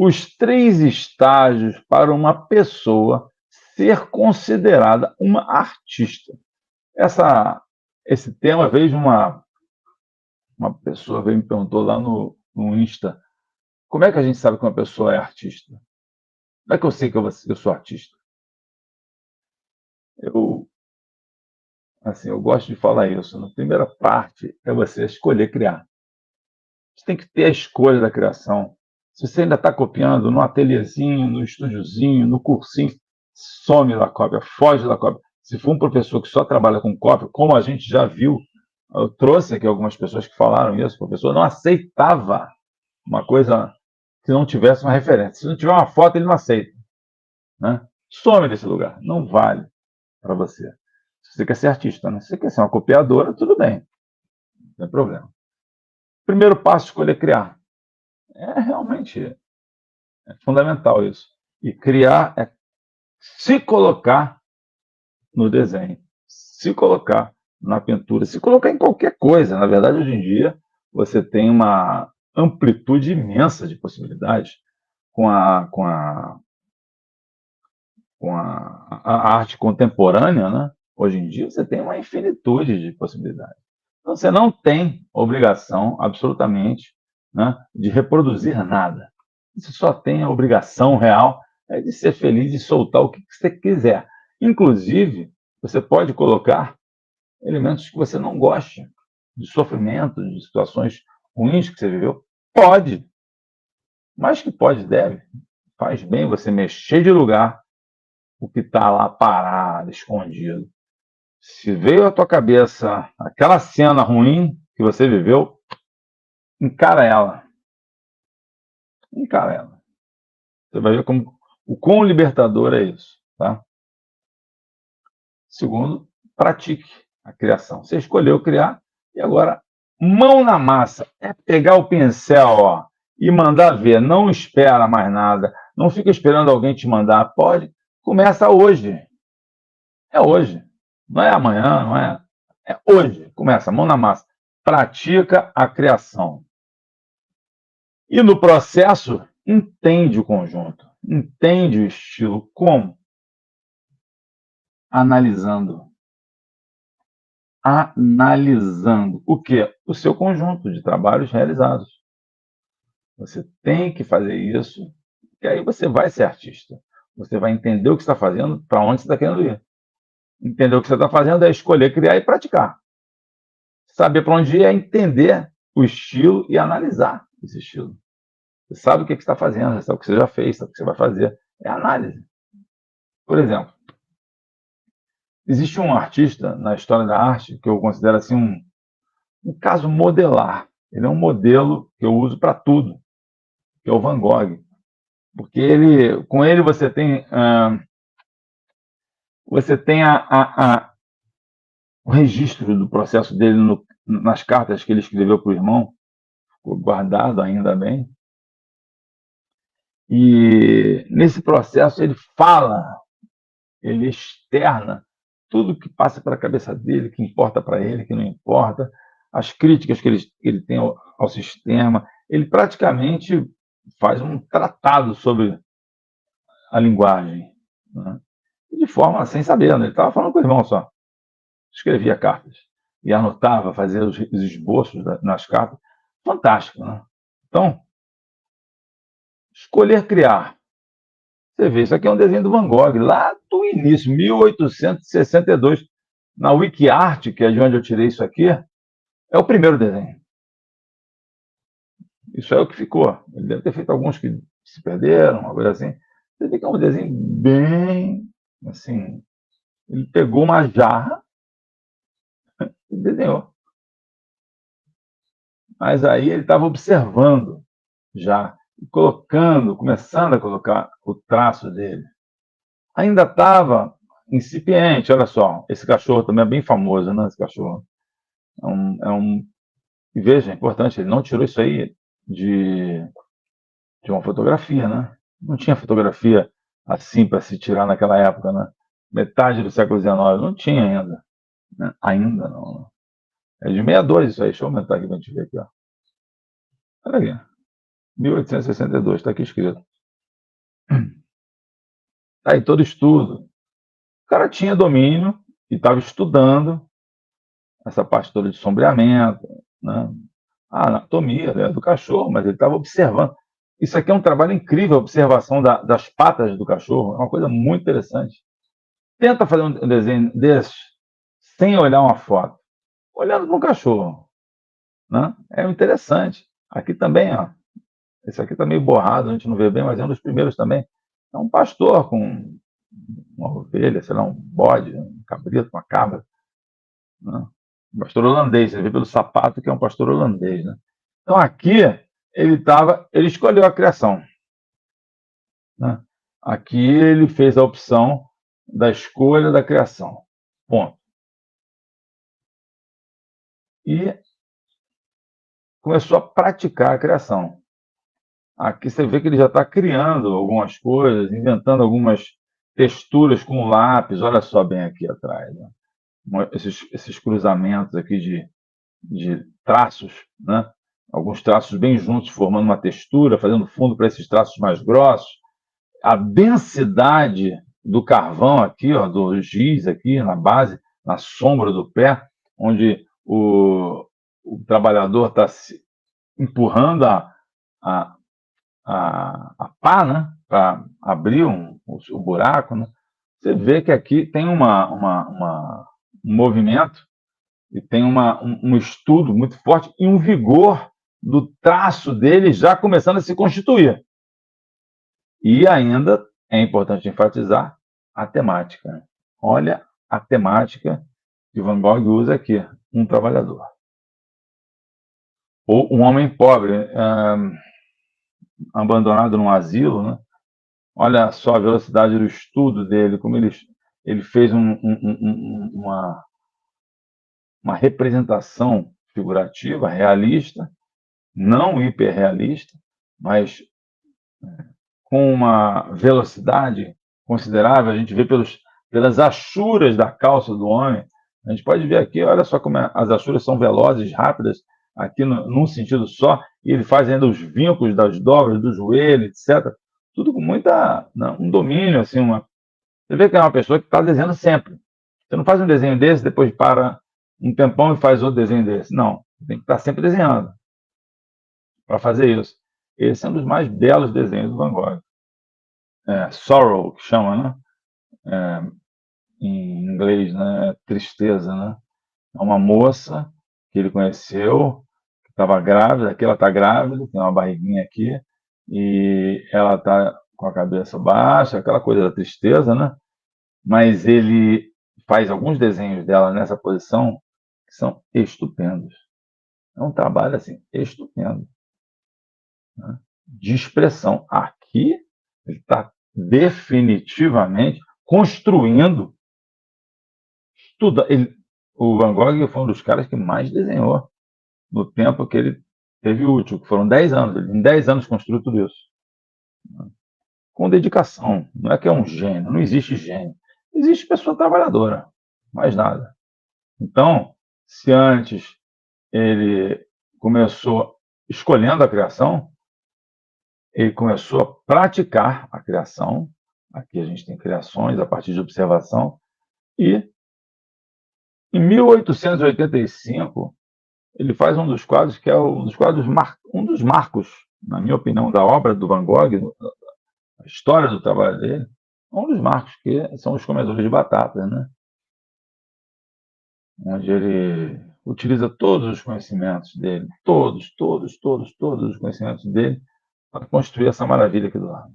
os 3 estágios para uma pessoa ser considerada uma artista. Esse tema veio de uma pessoa veio e me perguntou lá no Insta: como é que a gente sabe que uma pessoa é artista? Como é que eu sei que eu sou artista? Eu, assim, eu gosto de falar isso. Na primeira parte é você escolher criar. Você tem que ter a escolha da criação. Se você ainda está copiando no ateliêzinho, no estúdiozinho, no cursinho, some da cópia, foge da cópia. Se for um professor que só trabalha com cópia, como a gente já viu, eu trouxe aqui algumas pessoas que falaram isso, o professor não aceitava uma coisa que não tivesse uma referência. Se não tiver uma foto, ele não aceita. Né? Some desse lugar, não vale para você. Se você quer ser artista, né? Se você quer ser uma copiadora, tudo bem, não tem problema. Primeiro passo, escolher criar. É realmente fundamental isso. E criar é se colocar no desenho, se colocar na pintura, se colocar em qualquer coisa. Na verdade, hoje em dia, você tem uma amplitude imensa de possibilidades com a arte contemporânea, né? Hoje em dia, você tem uma infinitude de possibilidades. Então, você não tem obrigação, absolutamente, né, de reproduzir nada. Você só tem a obrigação real de ser feliz e soltar o que você quiser. Inclusive, você pode colocar elementos que você não goste, de sofrimento, de situações ruins que você viveu. Pode, mas que pode, deve. Faz bem você mexer de lugar o que está lá parado, escondido. Se veio à tua cabeça aquela cena ruim que você viveu, encara ela. Encara ela. Você vai ver como o quão libertador é isso. Tá? Segundo, pratique a criação. Você escolheu criar e agora, mão na massa. É pegar o pincel, ó, e mandar ver. Não espera mais nada. Não fica esperando alguém te mandar. Pode. Começa hoje. É hoje. Não é amanhã, não é. É hoje. Começa, mão na massa. Pratica a criação. E no processo, entende o conjunto. Entende o estilo. Como? Analisando. Analisando o quê? O seu conjunto de trabalhos realizados. Você tem que fazer isso, e aí você vai ser artista. Você vai entender o que está fazendo, para onde você está querendo ir. Entender o que você está fazendo é escolher, criar e praticar. Saber para onde ir é entender o estilo e analisar esse estilo. Você sabe o que está fazendo, você sabe o que você já fez, sabe o que você vai fazer. É análise. Por exemplo, existe um artista na história da arte que eu considero assim um caso modelar. Ele é um modelo que eu uso para tudo, que é o Van Gogh. Porque com ele você tem o registro do processo dele nas cartas que ele escreveu para o irmão, ficou guardado ainda bem. E nesse processo ele fala, ele externa tudo que passa pela cabeça dele, que importa para ele, que não importa, as críticas que ele tem ao sistema. Ele praticamente faz um tratado sobre a linguagem, né? De forma sem saber, né? Ele estava falando com o irmão só. Escrevia cartas e anotava, fazia os esboços nas cartas. Fantástico, né? Então, escolher criar. Você vê, isso aqui é um desenho do Van Gogh, lá do início, 1862. Na WikiArt, que é de onde eu tirei isso aqui, é o primeiro desenho. Isso é o que ficou. Ele deve ter feito alguns que se perderam, uma coisa assim. Você vê que é um desenho bem, assim, ele pegou uma jarra e desenhou. Mas aí ele estava observando já, começando a colocar o traço dele. Ainda estava incipiente, olha só, esse cachorro também é bem famoso, né? Esse cachorro. E veja, é importante, ele não tirou isso aí de uma fotografia, né? Não tinha fotografia assim para se tirar naquela época, né? Metade do século XIX, não tinha ainda. Né? Ainda não. É de 62 isso aí, deixa eu aumentar aqui para a gente ver aqui. Ó. Olha aqui, 1862, está aqui escrito. Tá aí todo estudo. O cara tinha domínio e estava estudando essa parte toda de sombreamento, né? A anatomia, né, do cachorro, mas ele estava observando. Isso aqui é um trabalho incrível, a observação das patas do cachorro, é uma coisa muito interessante. Tenta fazer um desenho desse sem olhar uma foto, olhando para um cachorro, né? É interessante. Aqui também, ó, esse aqui está meio borrado, a gente não vê bem, mas é um dos primeiros também. É um pastor com uma ovelha, sei lá, um bode, um cabrito, uma cabra, né? Um pastor holandês, você vê pelo sapato que é um pastor holandês, né? Então aqui ele escolheu a criação, né? Aqui ele fez a opção da escolha da criação. Ponto. E começou a praticar a criação. Aqui você vê que ele já está criando algumas coisas, inventando algumas texturas com lápis. Olha só bem aqui atrás, né? Esses cruzamentos aqui de traços, né? Alguns traços bem juntos, formando uma textura, fazendo fundo para esses traços mais grossos. A densidade do carvão aqui, ó, do giz aqui na base, na sombra do pé, onde o trabalhador está se empurrando a, a pá, né, para abrir o buraco, né? Você vê que aqui tem um movimento e tem um estudo muito forte e um vigor do traço dele já começando a se constituir. E ainda é importante enfatizar a temática. Olha a temática que Van Gogh usa aqui, um trabalhador. Ou um homem pobre, abandonado num asilo, né? Olha só a velocidade do estudo dele, como ele fez uma representação figurativa, realista, não hiperrealista, mas com uma velocidade considerável. A gente vê pelas achuras da calça do homem. A gente pode ver aqui, olha só como as achuras são velozes, rápidas, aqui num sentido só, e ele faz ainda os vincos das dobras do joelho, etc. Tudo com um domínio, assim, você vê que é uma pessoa que está desenhando sempre. Você não faz um desenho desse, depois para um tempão e faz outro desenho desse. Não, tem que estar sempre desenhando para fazer isso. Esse é um dos mais belos desenhos do Van Gogh. Sorrow, que chama, né? Em inglês, né? Tristeza, né? É uma moça que ele conheceu, que estava grávida, aqui ela está grávida, tem uma barriguinha aqui, e ela está com a cabeça baixa, aquela coisa da tristeza, né? Mas ele faz alguns desenhos dela nessa posição que são estupendos. É um trabalho assim, estupendo, né? De expressão. Aqui ele está definitivamente construindo tudo. O Van Gogh foi um dos caras que mais desenhou no tempo que ele teve útil, que foram 10 anos. Ele, em 10 anos, construiu tudo isso. Com dedicação. Não é que é um gênio, não existe gênio. Existe pessoa trabalhadora, mais nada. Então, se antes ele começou escolhendo a criação, ele começou a praticar a criação. Aqui a gente tem criações a partir de observação. E, em 1885, ele faz um dos quadros que é um dos marcos, na minha opinião, da obra do Van Gogh, a história do trabalho dele, um dos marcos que são os comedores de batatas, né? Onde ele utiliza todos os conhecimentos dele, todos os conhecimentos dele, para construir essa maravilha aqui do lado.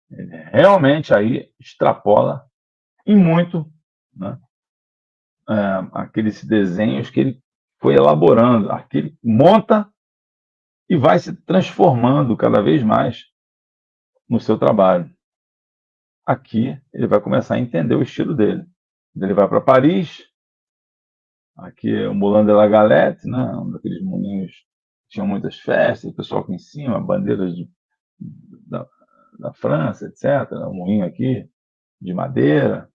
Ele realmente aí extrapola e muito, né, aqueles desenhos que ele foi elaborando. Aqui ele monta e vai se transformando cada vez mais no seu trabalho. Aqui ele vai começar a entender o estilo dele. Ele vai para Paris, aqui é o Moulin de la Galette, né, um daqueles moinhos que tinham muitas festas, o pessoal aqui em cima, bandeiras da, da França, etc. Um moinho aqui de madeira.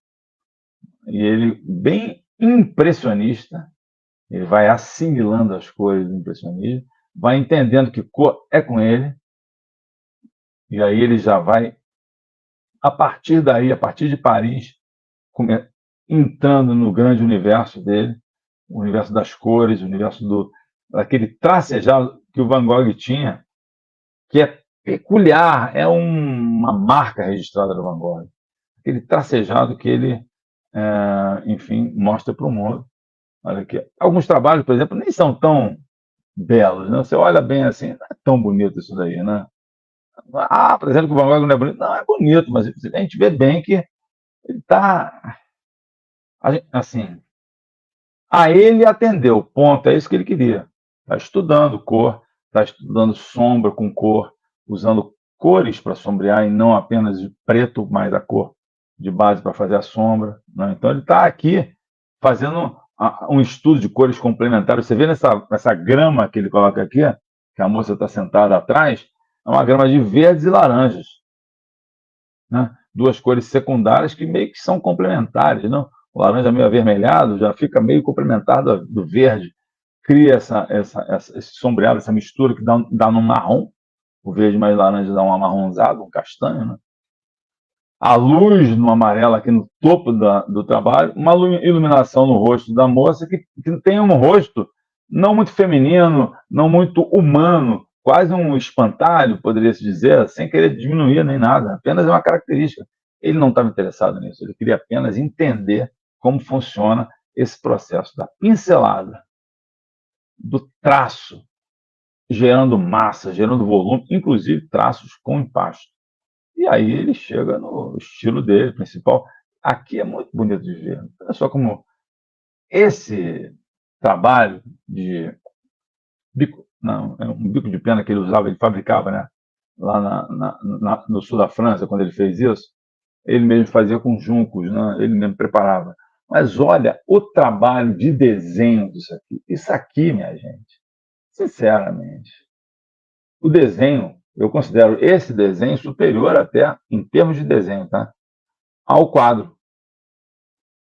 E ele, bem impressionista, ele vai assimilando as cores do impressionismo, vai entendendo que cor é com ele, e aí ele já vai A partir daí, a partir de Paris, entrando no grande universo dele, o universo das cores, o universo daquele tracejado que o Van Gogh tinha, que é peculiar, é uma marca registrada do Van Gogh. Aquele tracejado que ele, enfim, mostra para o mundo. Olha aqui. Alguns trabalhos, por exemplo, nem são tão belos, né? Você olha bem assim, não é tão bonito isso daí, né? Ah, por exemplo, que o Van Gogh não é bonito. Não, é bonito, mas a gente vê bem que ele está, assim, a ele atendeu, ponto, é isso que ele queria. Está estudando cor, está estudando sombra com cor, usando cores para sombrear e não apenas de preto, mas a cor de base para fazer a sombra. Né? Então ele está aqui fazendo um estudo de cores complementares. Você vê nessa grama que ele coloca aqui, que a moça está sentada atrás, é uma grama de verdes e laranjas. Né? Duas cores secundárias que meio que são complementares. Não? O laranja meio avermelhado já fica meio complementado do verde, cria esse sombreado, essa mistura que dá no marrom. O verde mais laranja dá um amarronzado, um castanho. Né? A luz no amarelo aqui no topo do trabalho, uma iluminação no rosto da moça que tem um rosto não muito feminino, não muito humano, quase um espantalho, poderia-se dizer, sem querer diminuir nem nada, apenas é uma característica. Ele não estava interessado nisso, ele queria apenas entender como funciona esse processo da pincelada, do traço, gerando massa, gerando volume, inclusive traços com empasto. E aí ele chega no estilo dele, principal. Aqui é muito bonito de ver. Olha só como esse trabalho de bico, não, é um bico de pena que ele usava, ele fabricava, né? Lá no sul da França, quando ele fez isso, ele mesmo fazia com juncos, né? Ele mesmo preparava. Mas olha o trabalho de desenho disso aqui. Isso aqui, minha gente, sinceramente, o desenho, eu considero esse desenho superior até, em termos de desenho, tá? Ao quadro.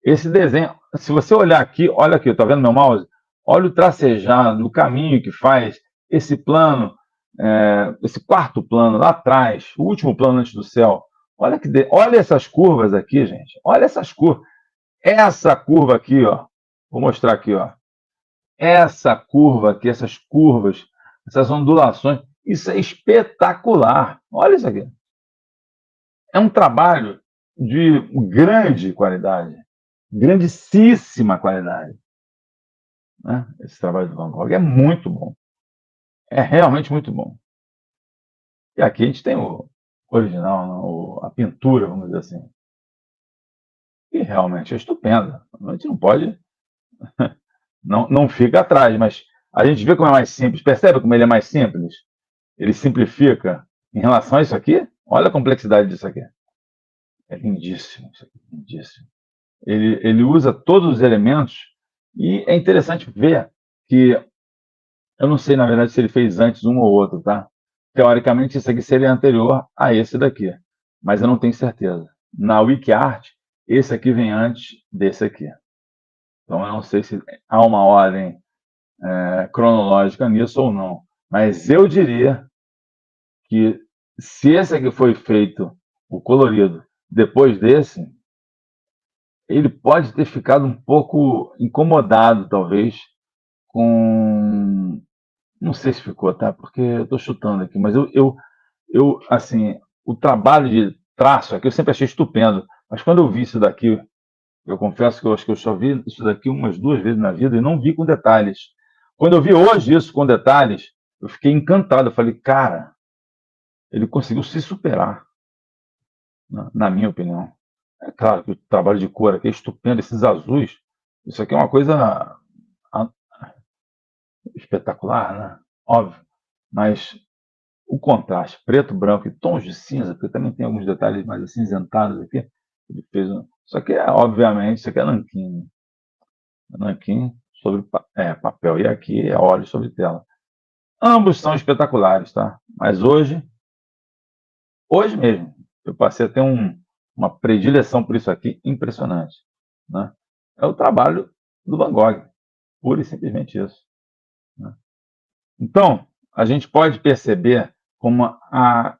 Esse desenho, se você olhar aqui, olha aqui, tá vendo meu mouse? Olha o tracejado, o caminho que faz esse plano, esse quarto plano lá atrás, o último plano antes do céu. Olha essas curvas aqui, gente. Olha essas curvas. Essa curva aqui, ó. Vou mostrar aqui, ó. Essa curva aqui, essas curvas, essas ondulações, isso é espetacular. Olha isso aqui. É um trabalho de grande qualidade, grandíssima qualidade. Né? Esse trabalho do Van Gogh é muito bom. É realmente muito bom. E aqui a gente tem o original, né? A pintura, vamos dizer assim. E realmente é estupenda. A gente não pode, não fica atrás, mas a gente vê como é mais simples. Percebe como ele é mais simples? Ele simplifica em relação a isso aqui. Olha a complexidade disso aqui. É lindíssimo, isso aqui, lindíssimo. Ele usa todos os elementos e é interessante ver que eu não sei, na verdade, se ele fez antes um ou outro, tá? Teoricamente, esse aqui seria anterior a esse daqui, mas eu não tenho certeza. Na WikiArt, esse aqui vem antes desse aqui. Então, eu não sei se há uma ordem cronológica nisso ou não. Mas eu diria que se esse aqui foi feito, o colorido, depois desse, ele pode ter ficado um pouco incomodado, talvez, com. Não sei se ficou, tá? Porque eu estou chutando aqui, mas assim, o trabalho de traço aqui eu sempre achei estupendo. Mas quando eu vi isso daqui, eu confesso que eu acho que eu só vi isso daqui umas duas vezes na vida e não vi com detalhes. Quando eu vi hoje isso com detalhes, eu fiquei encantado. Eu falei, cara, ele conseguiu se superar, na minha opinião. É claro que o trabalho de cor aqui é estupendo, esses azuis, isso aqui é uma coisa ah, espetacular, né? Óbvio. Mas o contraste, preto, branco e tons de cinza, porque também tem alguns detalhes mais acinzentados aqui. Ele fez isso aqui é, obviamente, isso aqui é nanquim. Nanquim sobre papel. E aqui é óleo sobre tela. Ambos são espetaculares, tá? Mas hoje mesmo, eu passei a ter uma predileção por isso aqui impressionante. Né? É o trabalho do Van Gogh, pura e simplesmente isso. Né? Então, a gente pode perceber como a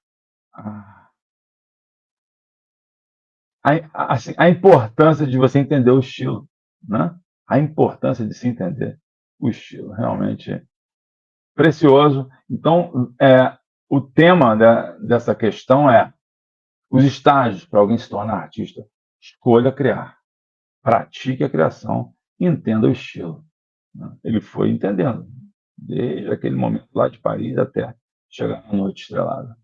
assim, a importância de você entender o estilo, né? A importância de se entender o estilo, realmente precioso. Então, o tema dessa questão é os estágios para alguém se tornar artista. Escolha criar, pratique a criação, entenda o estilo, né? Ele foi entendendo, desde aquele momento lá de Paris até chegar à Noite Estrelada.